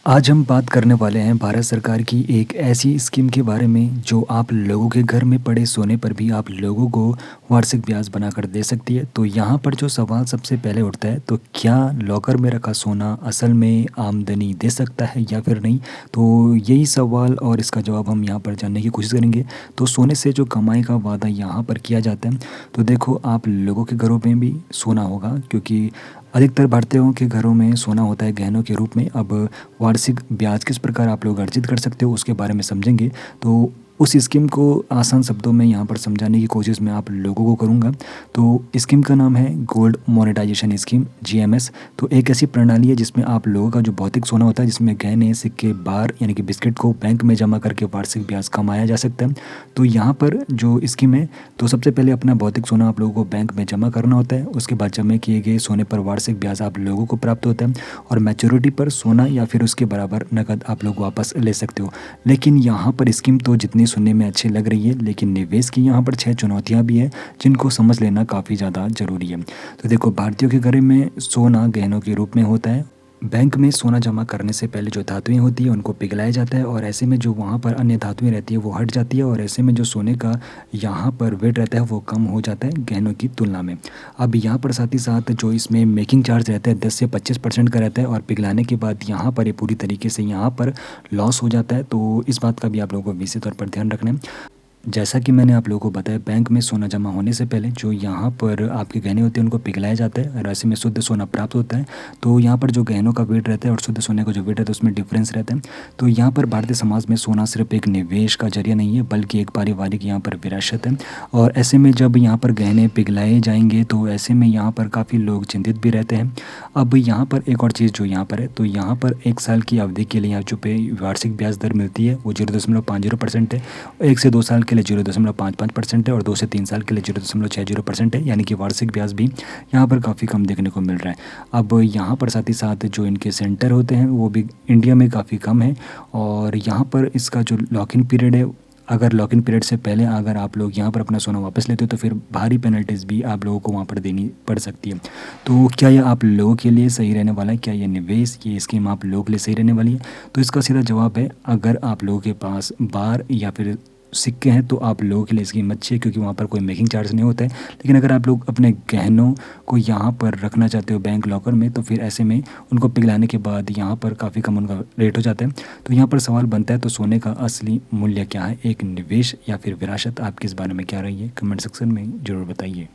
आज हम बात करने वाले हैं भारत सरकार की एक ऐसी स्कीम के बारे में जो आप लोगों के घर में पड़े सोने पर भी आप लोगों को वार्षिक ब्याज बनाकर दे सकती है। तो यहाँ पर जो सवाल सबसे पहले उठता है, तो क्या लॉकर में रखा सोना असल में आमदनी दे सकता है या फिर नहीं? तो यही सवाल और इसका जवाब हम यहाँ पर जानने की कोशिश करेंगे। तो सोने से जो कमाई का वादा यहाँ पर किया जाता है, तो देखो आप लोगों के घरों में भी सोना होगा, क्योंकि अधिकतर भारतीयों के घरों में सोना होता है गहनों के रूप में। अब वार्षिक ब्याज किस प्रकार आप लोग अर्जित कर सकते हो उसके बारे में समझेंगे। तो उस स्कीम को आसान शब्दों में यहाँ पर समझाने की कोशिश मैं आप लोगों को करूँगा। तो स्कीम का नाम है गोल्ड मोनेटाइजेशन स्कीम, जीएमएस। तो एक ऐसी प्रणाली है जिसमें आप लोगों का जो भौतिक सोना होता है, जिसमें गहने, सिक्के, बार यानी कि बिस्किट को बैंक में जमा करके वार्षिक ब्याज कमाया जा सकता है। तो यहाँ पर जो स्कीम है, तो सबसे पहले अपना भौतिक सोना आप लोगों को बैंक में जमा करना होता है। उसके बाद जमा किए गए सोने पर वार्षिक ब्याज आप लोगों को प्राप्त होता है, और मैच्योरिटी पर सोना या फिर उसके बराबर नकद आप लोग वापस ले सकते हो। लेकिन यहाँ पर स्कीम तो जितनी सुनने में अच्छी लग रही है, लेकिन निवेश की यहाँ पर 6 चुनौतियाँ भी हैं जिनको समझ लेना काफ़ी ज़्यादा ज़रूरी है। तो देखो, भारतीयों के घर में सोना गहनों के रूप में होता है। बैंक में सोना जमा करने से पहले जो धातुएं होती है उनको पिघलाया जाता है, और ऐसे में जो वहाँ पर अन्य धातुएं रहती है वो हट जाती है, और ऐसे में जो सोने का यहाँ पर वेट रहता है वो कम हो जाता है गहनों की तुलना में। अब यहाँ पर साथ ही साथ जो इसमें मेकिंग चार्ज रहता है 10 से 25% का रहता है, और पिघलाने के बाद यहाँ पर ये पूरी तरीके से यहाँ पर लॉस हो जाता है। तो इस बात का भी आप लोगों को विशेष तौर पर ध्यान रखना है। जैसा कि मैंने आप लोगों को बताया, बैंक में सोना जमा होने से पहले जो यहाँ पर आपके गहने होते हैं उनको पिघलाया जाता है, और ऐसे में शुद्ध सोना प्राप्त होता है। तो यहाँ पर जो गहनों का वेट रहता है और शुद्ध सोने का जो वेट रहता है उसमें डिफरेंस रहता है। तो यहाँ पर भारतीय समाज में सोना सिर्फ एक निवेश का जरिया नहीं है, बल्कि एक पारिवारिक यहाँ पर विरासत है। और ऐसे में जब यहाँ पर गहने पिघलाए जाएंगे तो ऐसे में यहाँ पर काफ़ी लोग चिंतित भी रहते हैं। अब यहाँ पर एक और चीज़ जो यहाँ पर है, तो यहाँ पर 1 साल की अवधि के लिए यहाँ जो पे वार्षिक ब्याज दर मिलती है वो 0.50% है। 1 से 2 साल के लिए 0.55% है, और 2 से 3 साल के लिए 0.60% है, यानी कि वार्षिक ब्याज भी यहाँ पर काफ़ी कम देखने को मिल रहा है। अब यहाँ पर साथ ही साथ जो इनके सेंटर होते हैं वो भी इंडिया में काफ़ी कम है, और यहाँ पर इसका जो लॉक इन पीरियड है, अगर लॉक इन पीरियड से पहले अगर आप लोग यहाँ पर अपना सोना वापस लेते हो तो फिर भारी पेनल्टीज़ भी आप लोगों को वहाँ पर देनी पड़ सकती है। तो क्या ये आप लोगों के लिए सही रहने वाला है? क्या ये निवेश, ये स्कीम आप लोगों के लिए सही रहने वाली है? तो इसका सीधा जवाब है, अगर आप लोगों के पास बार या फिर सिक्के हैं तो आप लोगों के लिए स्कीम अच्छी है, क्योंकि वहाँ पर कोई मेकिंग चार्ज नहीं होता है। लेकिन अगर आप लोग अपने गहनों को यहाँ पर रखना चाहते हो बैंक लॉकर में, तो फिर ऐसे में उनको पिघलाने के बाद यहाँ पर काफ़ी कम उनका रेट हो जाता है। तो यहाँ पर सवाल बनता है, तो सोने का असली मूल्य क्या है, एक निवेश या फिर विरासत? आपकी इस बारे में क्या रही है? कमेंट सेक्शन में ज़रूर बताइए।